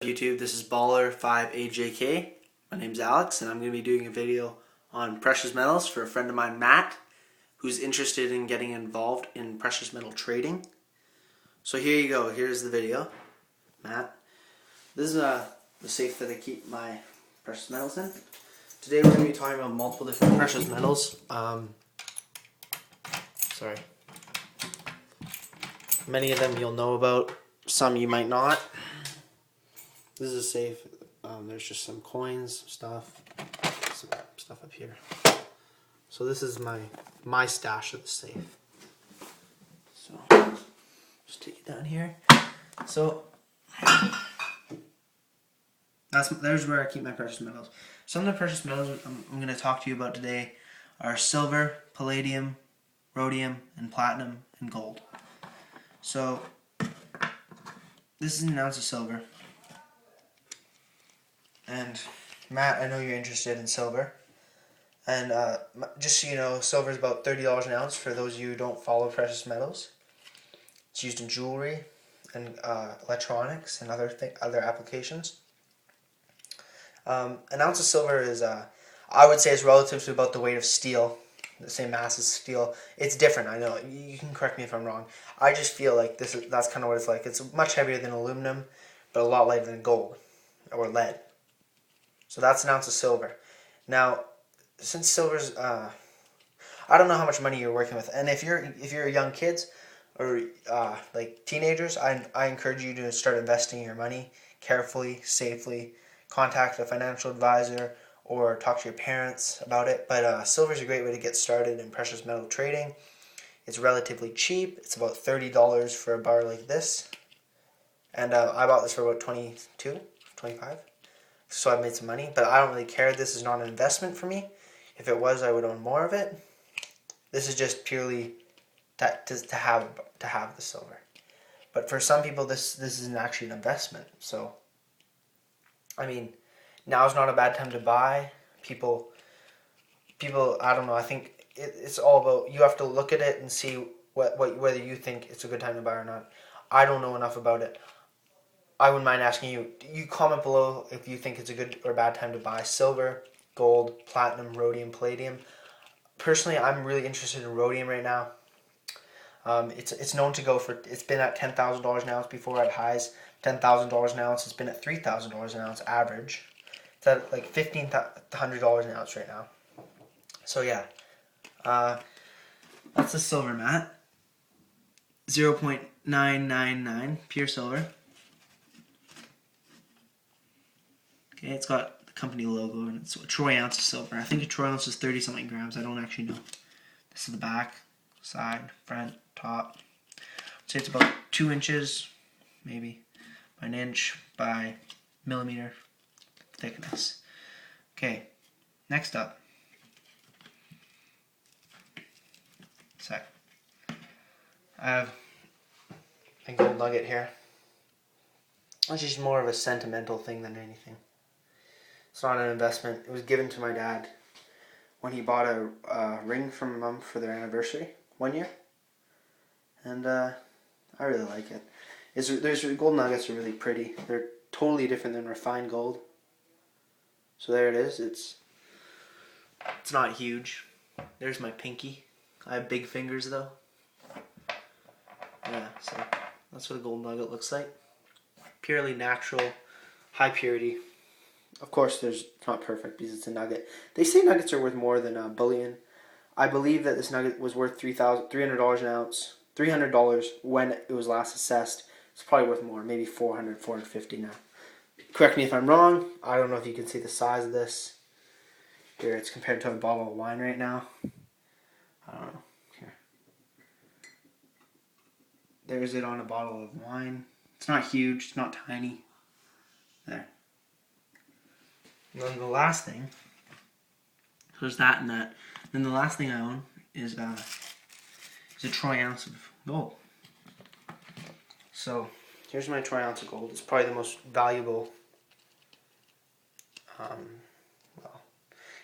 YouTube, this is Baller5AJK. My name's Alex, and I'm going to be doing a video on precious metals for a friend of mine, Matt, who's interested in getting involved in precious metal trading. So here you go. Here's the video. Matt, this is the safe that I keep my precious metals in. Today we're going to be talking about multiple different precious metals. Many of them you'll know about, some you might not. This is a safe. There's just some coins, some stuff up here. So this is my stash of the safe. So just take it down here. So there's where I keep my precious metals. Some of the precious metals I'm going to talk to you about today are silver, palladium, rhodium, and platinum, and gold. So this is an ounce of silver. And Matt, I know you're interested in silver. And just so you know, silver is about $30 an ounce for those of you who don't follow precious metals. It's used in jewelry and electronics and other applications. An ounce of silver is, I would say, is relative to about the weight of steel, the same mass as steel. It's different, I know. You can correct me if I'm wrong. I just feel like that's kind of what it's like. It's much heavier than aluminum, but a lot lighter than gold or lead. So that's an ounce of silver. Now, since silver's, I don't know how much money you're working with, and if you're young kids or like teenagers, I encourage you to start investing your money carefully, safely. Contact a financial advisor or talk to your parents about it. But silver is a great way to get started in precious metal trading. It's relatively cheap. It's about $30 for a bar like this, and I bought this for about $22, $25. So I've made some money, but I don't really care. This is not an investment for me. If it was, I would own more of it. This is just purely to have the silver. But for some people, this isn't actually an investment. So, I mean, now is not a bad time to buy. People, I don't know. I think it's all about, you have to look at it and see whether you think it's a good time to buy or not. I don't know enough about it. I wouldn't mind asking you. You comment below if you think it's a good or bad time to buy silver, gold, platinum, rhodium, palladium. Personally, I'm really interested in rhodium right now. It's known to go for. It's been at $10,000 an ounce before at highs. $10,000 an ounce. It's been at $3,000 an ounce average. It's at like $1,500 an ounce right now. So yeah, that's the silver, Matt. 0.999 pure silver. Okay, it's got the company logo and it's a troy ounce of silver. I think a troy ounce is 30 something grams. I don't actually know. This is the back, side, front, top. I'd say it's about 2 inches, maybe, by an inch by millimeter thickness. Okay, next up. I have a gold nugget here. It's just more of a sentimental thing than anything. It's not an investment. It was given to my dad when he bought a ring from Mom for their anniversary one year. And I really like it. There's gold nuggets are really pretty. They're totally different than refined gold. So there it is. It's not huge. There's my pinky. I have big fingers though. Yeah, so that's what a gold nugget looks like. Purely natural, high purity. Of course, it's not perfect because it's a nugget. They say nuggets are worth more than bullion. I believe that this nugget was worth $300 an ounce. $300 when it was last assessed. It's probably worth more, maybe $400, $450 now. Correct me if I'm wrong. I don't know if you can see the size of this. Here, it's compared to a bottle of wine right now. I don't know. Here. There's it on a bottle of wine. It's not huge. It's not tiny. There. And then the last thing, so there's that and that. Then the last thing I own is a troy ounce of gold. So here's my troy ounce of gold. It's probably the most valuable.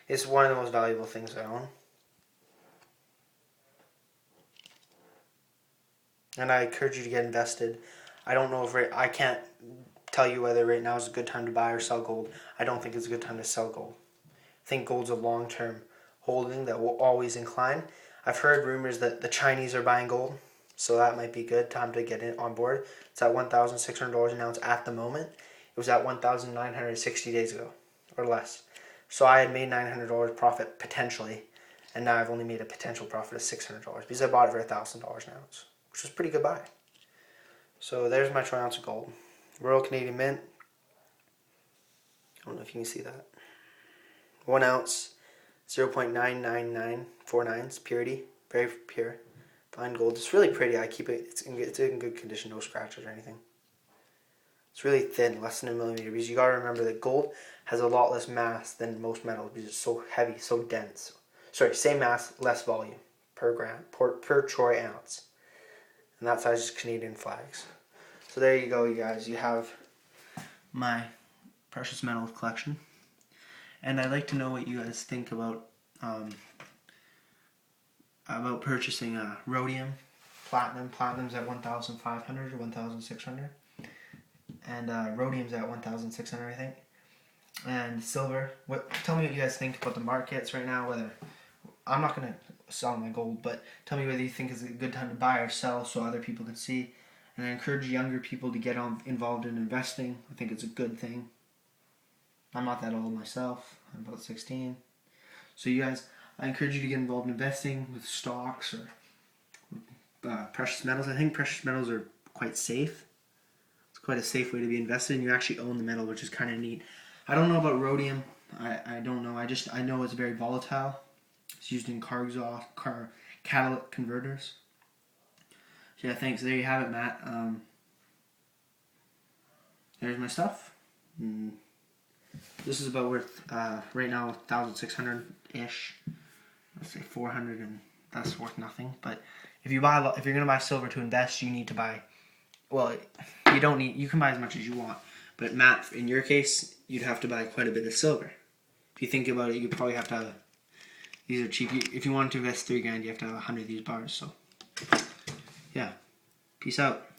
It's one of the most valuable things I own. And I encourage you to get invested. I don't know if I can't tell you whether right now is a good time to buy or sell gold. I don't think it's a good time to sell gold. I think gold's a long-term holding that will always incline. I've heard rumors that the Chinese are buying gold, so that might be good time to get in on board. It's at $1,600 an ounce at the moment. It was at $1,960 days ago, or less. So I had made $900 profit potentially, and now I've only made a potential profit of $600 because I bought it for $1,000 an ounce, which was a pretty good buy. So there's my troy ounce of gold. Royal Canadian Mint. I don't know if you can see that. 1 ounce, 0.99949 purity, very pure, fine gold. It's really pretty. I keep it. It's in good condition, no scratches or anything. It's really thin, less than a millimeter. Because you gotta remember that gold has a lot less mass than most metals because it's so heavy, so dense. Sorry, same mass, less volume per gram, per troy ounce, and that size is Canadian flags. So there you go, you guys. You have my precious metals collection. And I'd like to know what you guys think about purchasing rhodium, platinum. Platinum's at 1,500 or 1,600, and rhodium's at 1,600, I think. And silver. Tell me what you guys think about the markets right now. Whether I'm not gonna sell my gold, but tell me whether you think it's a good time to buy or sell, so other people can see. And I encourage younger people to get involved in investing. I think it's a good thing. I'm not that old myself. I'm about 16. So you guys, I encourage you to get involved in investing with stocks or precious metals. I think precious metals are quite safe. It's quite a safe way to be invested, and you actually own the metal, which is kind of neat. I don't know about rhodium. I don't know. I know it's very volatile. It's used in car catalytic converters. So yeah, thanks. There you have it, Matt. There's my stuff. This is about worth right now 1,600-ish. Let's say 400, and that's worth nothing. But if you're gonna buy silver to invest, you need to buy. Well, you don't need. You can buy as much as you want. But Matt, in your case, you'd have to buy quite a bit of silver. If you think about it, you probably have to have. These are cheap. If you want to invest $3,000, you have to have 100 of these bars. So, yeah. Peace out.